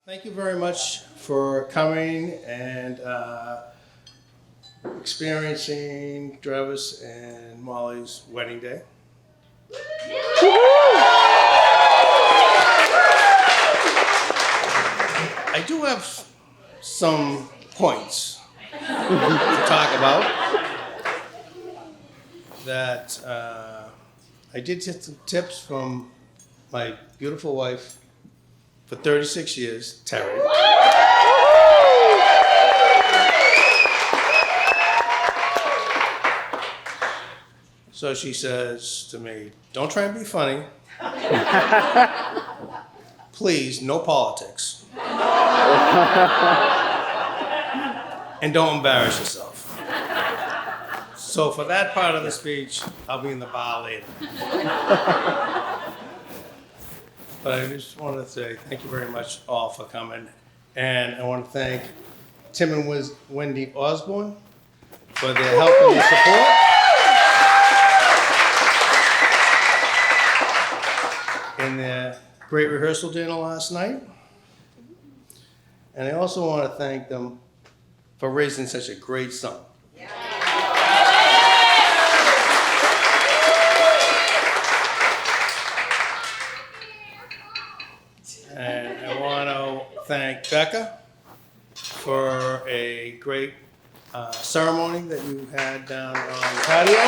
Thank you very much for coming and experiencing Travis and Molly's wedding day. I do have some points to talk about that I did get some tips from my beautiful wife for 36 years, Terry. So she says to me, don't try and be funny. Please, no politics. And don't embarrass yourself. So for that part of the speech, I'll be in the bar later. But I just want to say thank you very much all for coming. And I want to thank Tim and Wendy Osborne for their help and their support. And their great rehearsal dinner last night. And I also want to thank them for raising such a great son. And I want to thank Becca for a great ceremony that you had down on the patio.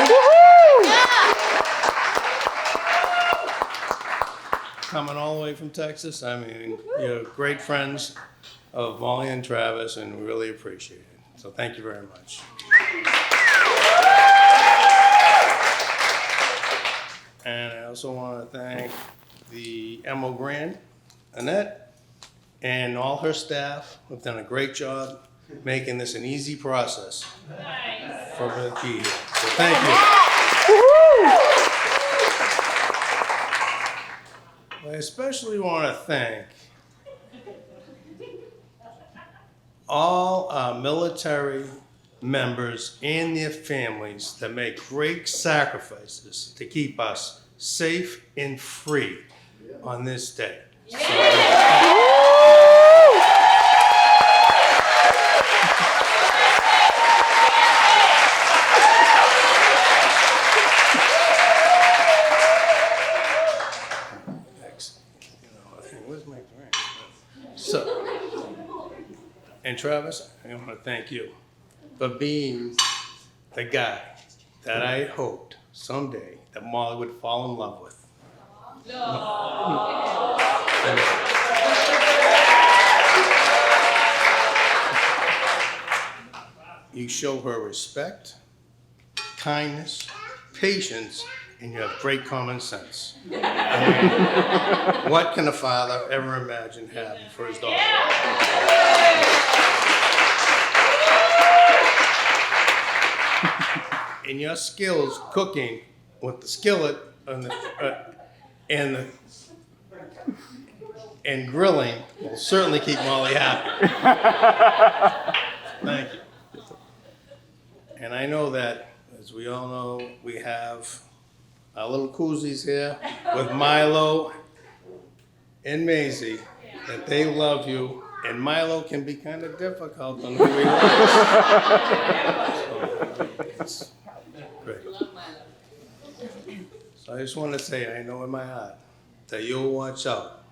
Coming all the way from Texas. I mean, you're great friends of Molly and Travis, and we really appreciate it. So thank you very much. And I also want to thank the Emerald Grand, Annette, and all her staff have done a great job making this an easy process for her to be here. So thank you. I especially want to thank all our military members and their families that make great sacrifices to keep us safe and free on this day. And Travis, I want to thank you for being the guy that I hoped someday that Molly would fall in love with. You show her respect, kindness, patience, and you have great common sense. I mean, what can a father ever imagine having for his daughter? And your skills cooking with the skillet and grilling will certainly keep Molly happy. Thank you. And I know that, as we all know, we have our little koozies here with Milo and Maisie, that they love you, and Milo can be kind of difficult on who he likes. So it's great. So I just want to say, I know in my heart that you'll watch out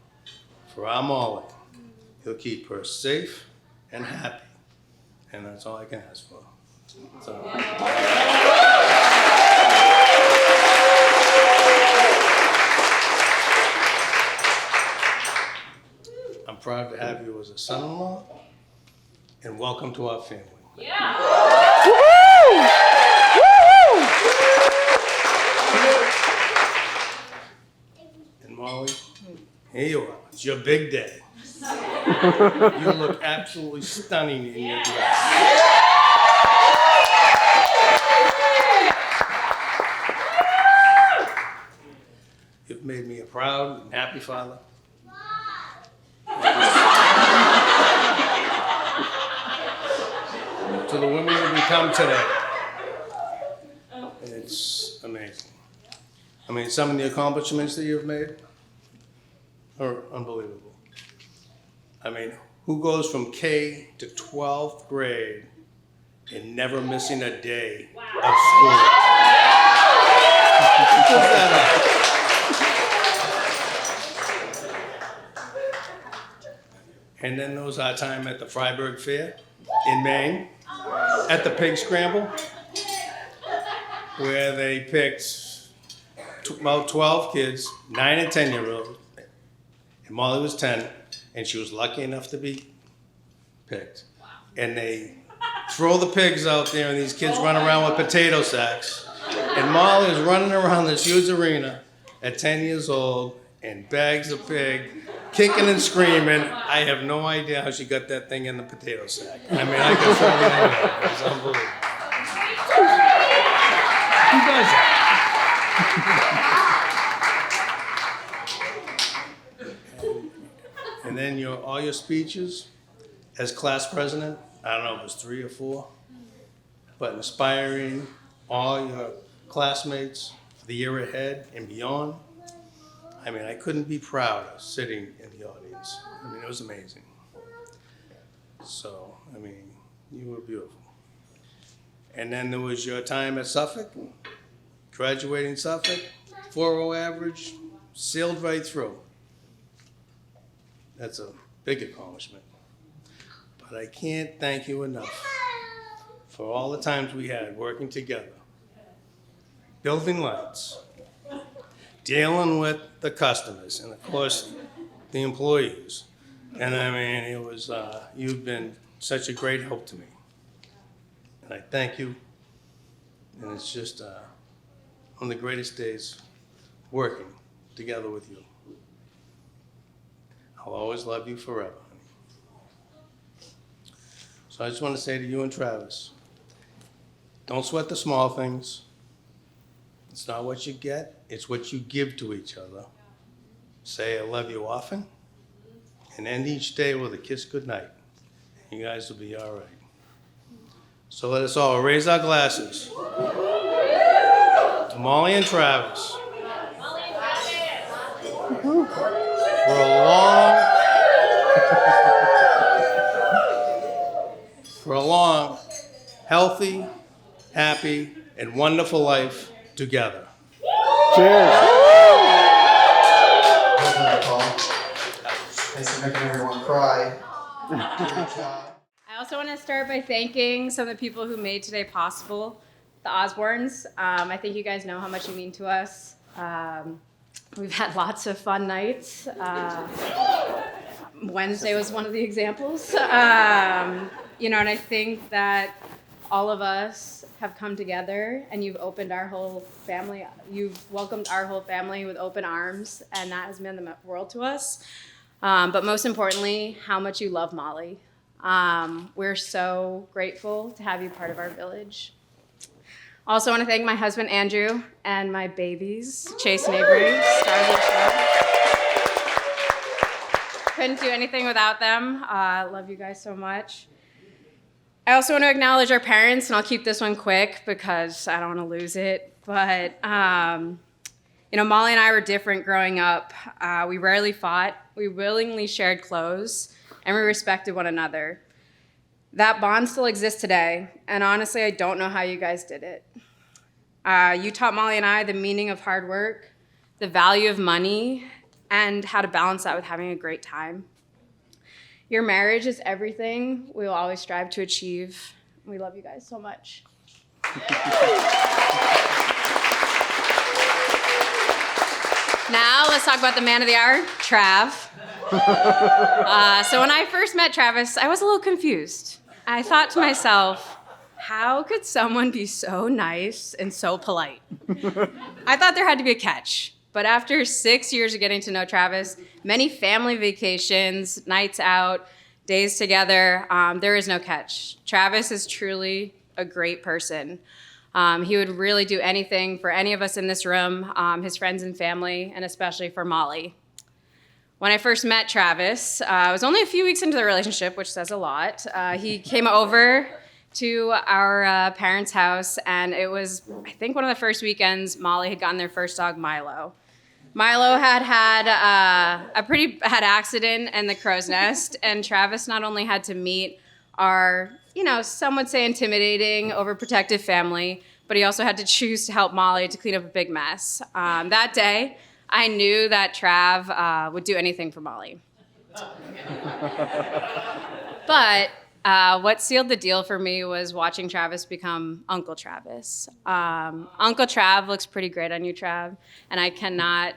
for our Molly. You'll keep her safe and happy, and that's all I can ask for. So. I'm proud to have you as a son-in-law, and welcome to our family. Yeah. Woo-hoo! And Molly, here you are. It's your big day. You look absolutely stunning in your dress. You've made me a proud and happy father. To the women who become today. It's amazing. I mean, some of the accomplishments that you've made are unbelievable. I mean, who goes from K to 12th grade and never missing a day of school? Who pulls that up? And then there was our time at the Freiburg Fair in Maine, at the Pig Scramble, where they picked about 12 kids, 9 and 10-year-olds, and Molly was 10, and she was lucky enough to be picked. And they throw the pigs out there, and these kids run around with potato sacks. And Molly is running around this huge arena at 10 years old in bags of pig, kicking and screaming. I have no idea how she got that thing in the potato sack. I mean, I can certainly know that. It's unbelievable. Who does that? And then all your speeches as class president, I don't know if it was 3 or 4, but inspiring all your classmates for the year ahead and beyond. I mean, I couldn't be prouder sitting in the audience. I mean, it was amazing. So, I mean, you were beautiful. And then there was your time at Suffolk, graduating Suffolk, 4.0 average, sailed right through. That's a big accomplishment. But I can't thank you enough for all the times we had working together, building lights, dealing with the customers, and of course, the employees. And I mean, it was, you've been such a great help to me. And I thank you. And it's just one of the greatest days working together with you. I'll always love you forever, honey. So I just want to say to you and Travis, don't sweat the small things. It's not what you get, it's what you give to each other. Say I love you often, and end each day with a kiss goodnight. You guys will be all right. So let us all raise our glasses to Molly and Travis. For a long, healthy, happy, and wonderful life together. Cheers. Thanks for making everyone cry. Great job. I also want to start by thanking some of the people who made today possible. The Osbornes. I think you guys know how much you mean to us. We've had lots of fun nights. Wednesday was one of the examples. And I think that all of us have come together and you've opened our whole family. You've welcomed our whole family with open arms, and that has meant the world to us. But most importantly, how much you love Molly. We're so grateful to have you part of our village. Also want to thank my husband, Andrew, and my babies, Chase and Avery, stars of the show. Couldn't do anything without them. Love you guys so much. I also want to acknowledge our parents, and I'll keep this one quick because I don't want to lose it. But, Molly and I were different growing up. We rarely fought. We willingly shared clothes, and we respected one another. That bond still exists today, and honestly, I don't know how you guys did it. You taught Molly and I the meaning of hard work, the value of money, and how to balance that with having a great time. Your marriage is everything we will always strive to achieve. We love you guys so much. Now let's talk about the man of the hour, Trav. So when I first met Travis, I was a little confused. I thought to myself, how could someone be so nice and so polite? I thought there had to be a catch. But after 6 years of getting to know Travis, many family vacations, nights out, days together, there is no catch. Travis is truly a great person. He would really do anything for any of us in this room, his friends and family, and especially for Molly. When I first met Travis, I was only a few weeks into the relationship, which says a lot. He came over to our parents' house, and it was, I think, one of the first weekends Molly had gotten their first dog, Milo. Milo had a pretty bad accident in the crow's nest, and Travis not only had to meet our, some would say intimidating, overprotective family, but he also had to choose to help Molly to clean up a big mess. That day, I knew that Trav would do anything for Molly. But what sealed the deal for me was watching Travis become Uncle Travis. Uncle Trav looks pretty great on you, Trav, and I cannot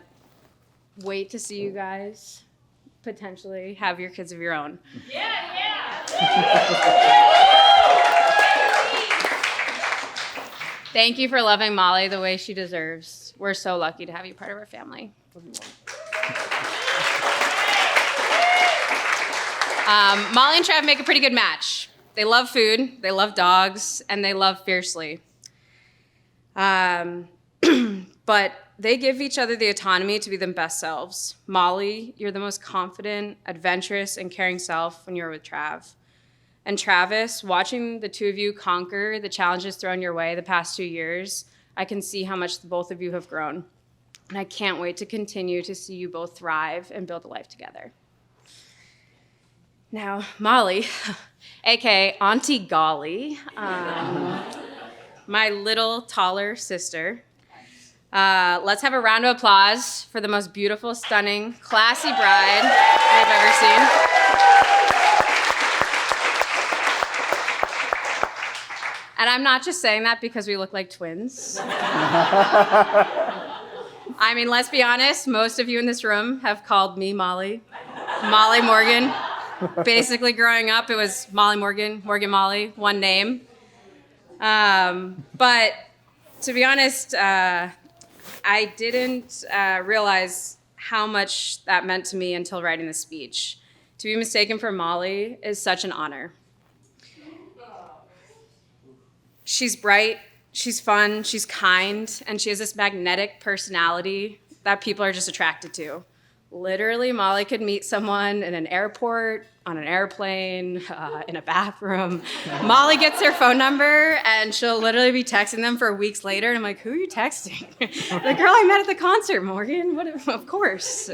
wait to see you guys potentially have your kids of your own. Thank you for loving Molly the way she deserves. We're so lucky to have you part of our family. Molly and Trav make a pretty good match. They love food, they love dogs, and they love fiercely. But they give each other the autonomy to be their best selves. Molly, you're the most confident, adventurous, and caring self when you're with Trav. And Travis, watching the two of you conquer the challenges thrown your way the past 2 years, I can see how much the both of you have grown. And I can't wait to continue to see you both thrive and build a life together. Now, Molly, aka Auntie Golly, my little taller sister. Let's have a round of applause for the most beautiful, stunning, classy bride we've ever seen. And I'm not just saying that because we look like twins. I mean, let's be honest, most of you in this room have called me Molly. Molly Morgan. Basically, growing up, it was Molly Morgan, Morgan Molly, one name. But to be honest, I didn't realize how much that meant to me until writing the speech. To be mistaken for Molly is such an honor. She's bright, she's fun, she's kind, and she has this magnetic personality that people are just attracted to. Literally, Molly could meet someone in an airport, on an airplane, in a bathroom. Molly gets their phone number, and she'll literally be texting them for weeks later, and I'm like, who are you texting? The girl I met at the concert, Morgan. Of course.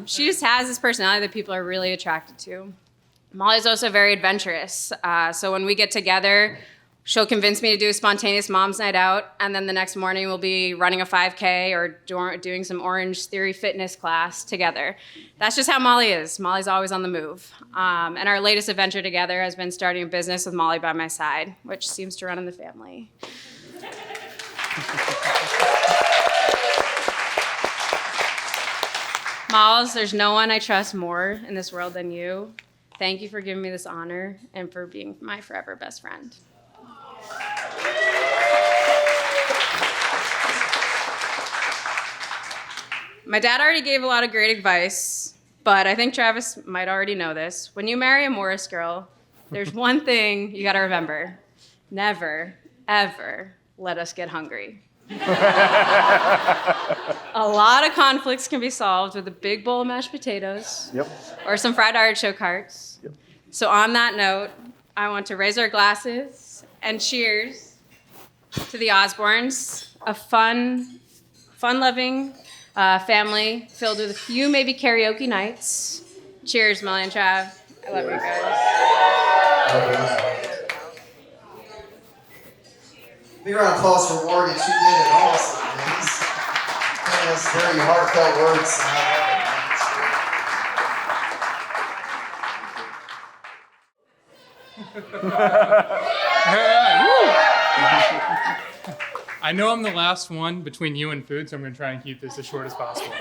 She just has this personality that people are really attracted to. Molly's also very adventurous. So when we get together, she'll convince me to do a spontaneous mom's night out, and then the next morning we'll be running a 5K or doing some Orange Theory fitness class together. That's just how Molly is. Molly's always on the move. And our latest adventure together has been starting a business with Molly by my side, which seems to run in the family. Molls, there's no one I trust more in this world than you. Thank you for giving me this honor and for being my forever best friend. My dad already gave a lot of great advice, but I think Travis might already know this. When you marry a Morris girl, there's one thing you gotta remember. Never, ever let us get hungry. A lot of conflicts can be solved with a big bowl of mashed potatoes. Yep. Or some fried artichoke hearts. Yep. So on that note, I want to raise our glasses and cheers to the Osborns, a fun-loving family filled with a few maybe karaoke nights. Cheers, Molly and Trav. I love you guys. Big round of applause for Morgan. She did it awesome. That's very heartfelt words. And I I know I'm the last one between you and food, so I'm going to try and keep this as short as possible.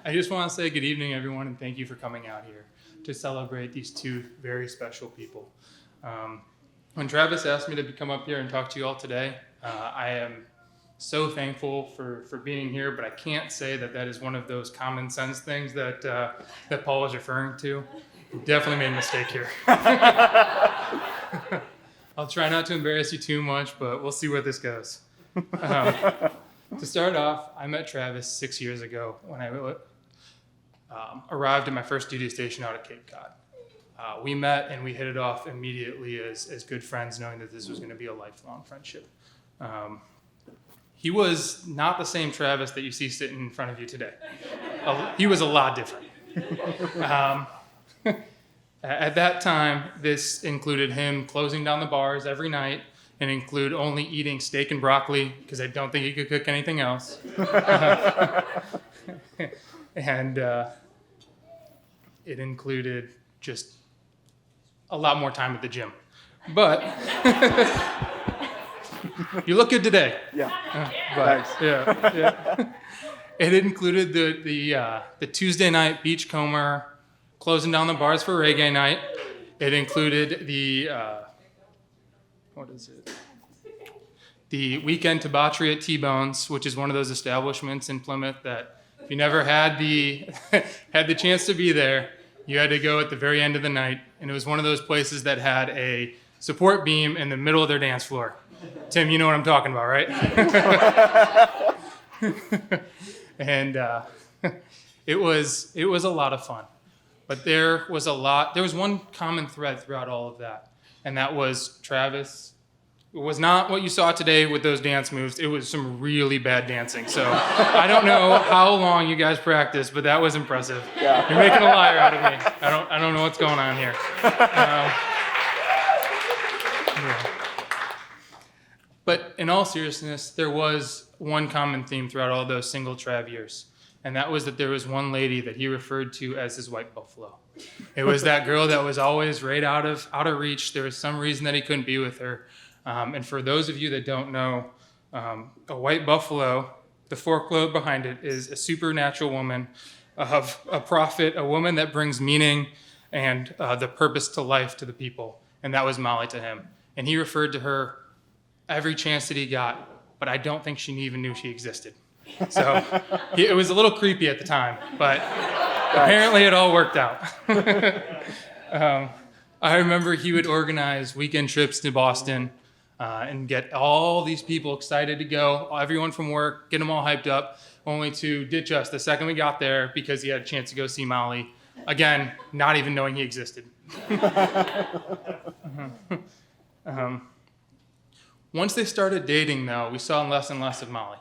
I just want to say good evening, everyone, and thank you for coming out here to celebrate these two very special people. When Travis asked me to come up here and talk to you all today, I am so thankful for being here, but I can't say that is one of those common sense things that Paul was referring to. Definitely made a mistake here. I'll try not to embarrass you too much, but we'll see where this goes. To start off, I met Travis 6 years ago when I arrived at my first duty station out at Cape Cod. We met and we hit it off immediately as good friends, knowing that this was going to be a lifelong friendship. he was not the same Travis that you see sitting in front of you today. He was a lot different. At that time, this included him closing down the bars every night and include only eating steak and broccoli because I don't think he could cook anything else. And it included just a lot more time at the gym. But you look good today. Yeah. But, Thanks. yeah. It included the Tuesday night beachcomber, closing down the bars for reggae night. It included the the weekend debauchery at T-Bones, which is one of those establishments in Plymouth that if you never had the had the chance to be there, you had to go at the very end of the night. And it was one of those places that had a support beam in the middle of their dance floor. Tim, you know what I'm talking about, right? And it was a lot of fun. But there was one common thread throughout all of that, and that was Travis. It was not what you saw today with those dance moves. It was some really bad dancing. So I don't know how long you guys practiced, but that was impressive. Yeah. You're making a liar out of me. I don't know what's going on here. Yeah. But in all seriousness, there was one common theme throughout all those single Trav years. And that was that there was one lady that he referred to as his white buffalo. It was that girl that was always right out of reach. There was some reason that he couldn't be with her. And for those of you that don't know, a white buffalo, the folklore behind it is a supernatural woman of a prophet, a woman that brings meaning and the purpose to life to the people. And that was Molly to him. And he referred to her every chance that he got, but I don't think she even knew she existed. So it was a little creepy at the time, but apparently it all worked out. I remember he would organize weekend trips to Boston and get all these people excited to go, everyone from work, get them all hyped up, only to ditch us the second we got there because he had a chance to go see Molly. Again, not even knowing he existed. Once they started dating, though, we saw less and less of Molly.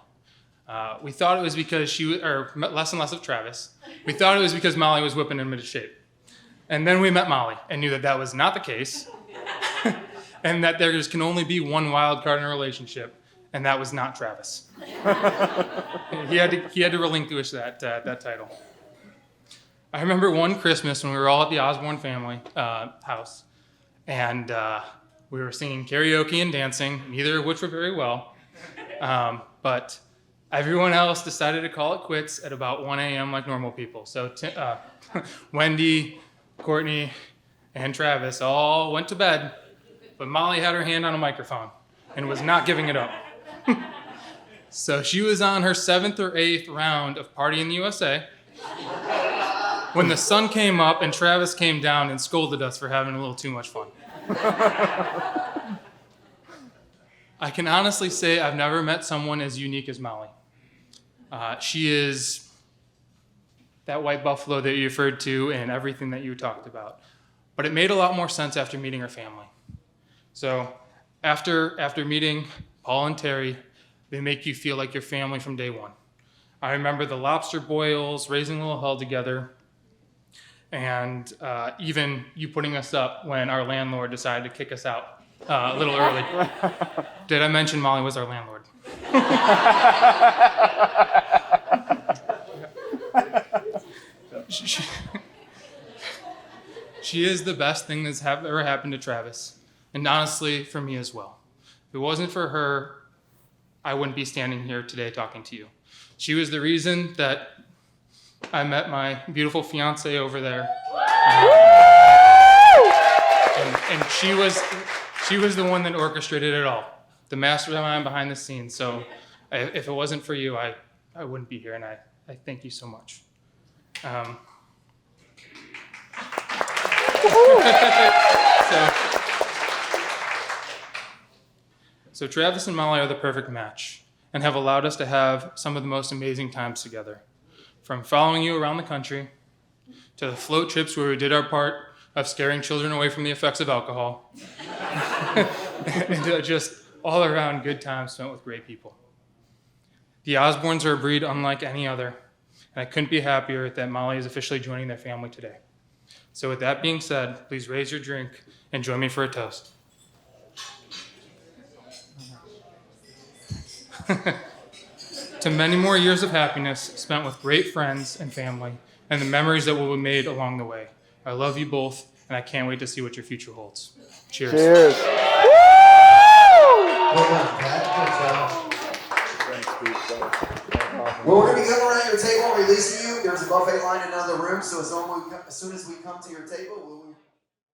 We thought it was because less and less of Travis. We thought it was because Molly was whipping him into shape. And then we met Molly and knew that that was not the case, and that there just can only be one wild card in a relationship, and that was not Travis. He had to relinquish that title. I remember one Christmas when we were all at the Osborne family house, and we were singing karaoke and dancing, neither of which were very well. But everyone else decided to call it quits at about 1 a.m. like normal people. So Wendy, Courtney, and Travis all went to bed, but Molly had her hand on a microphone and was not giving it up. So she was on her 7th or 8th round of Party in the USA when the sun came up and Travis came down and scolded us for having a little too much fun. I can honestly say I've never met someone as unique as Molly. She is that white buffalo that you referred to and everything that you talked about. But it made a lot more sense after meeting her family. So after meeting Paul and Terry, they make you feel like your family from day one. I remember the lobster boils, raising a little hell together, and even you putting us up when our landlord decided to kick us out a little early. Did I mention Molly was our landlord? She is the best thing that's ever happened to Travis, and honestly, for me as well. If it wasn't for her, I wouldn't be standing here today talking to you. She was the reason that I met my beautiful fiance over there. And she was the one that orchestrated it all, the mastermind behind the scenes. So if it wasn't for you, I wouldn't be here, and I thank you so much. So Travis and Molly are the perfect match and have allowed us to have some of the most amazing times together. From following you around the country to the float trips where we did our part of scaring children away from the effects of alcohol, and just all around good times spent with great people. The Osbornes are a breed unlike any other, and I couldn't be happier that Molly is officially joining their family today. So with that being said, please raise your drink and join me for a toast. To many more years of happiness spent with great friends and family, and the memories that will be made along the way. I love you both, and I can't wait to see what your future holds. Cheers. Cheers. Well done, Pat. Good job. Well, we're going to be coming around your table and releasing you. There's a buffet line in another room, so as soon as we come to your table, we'll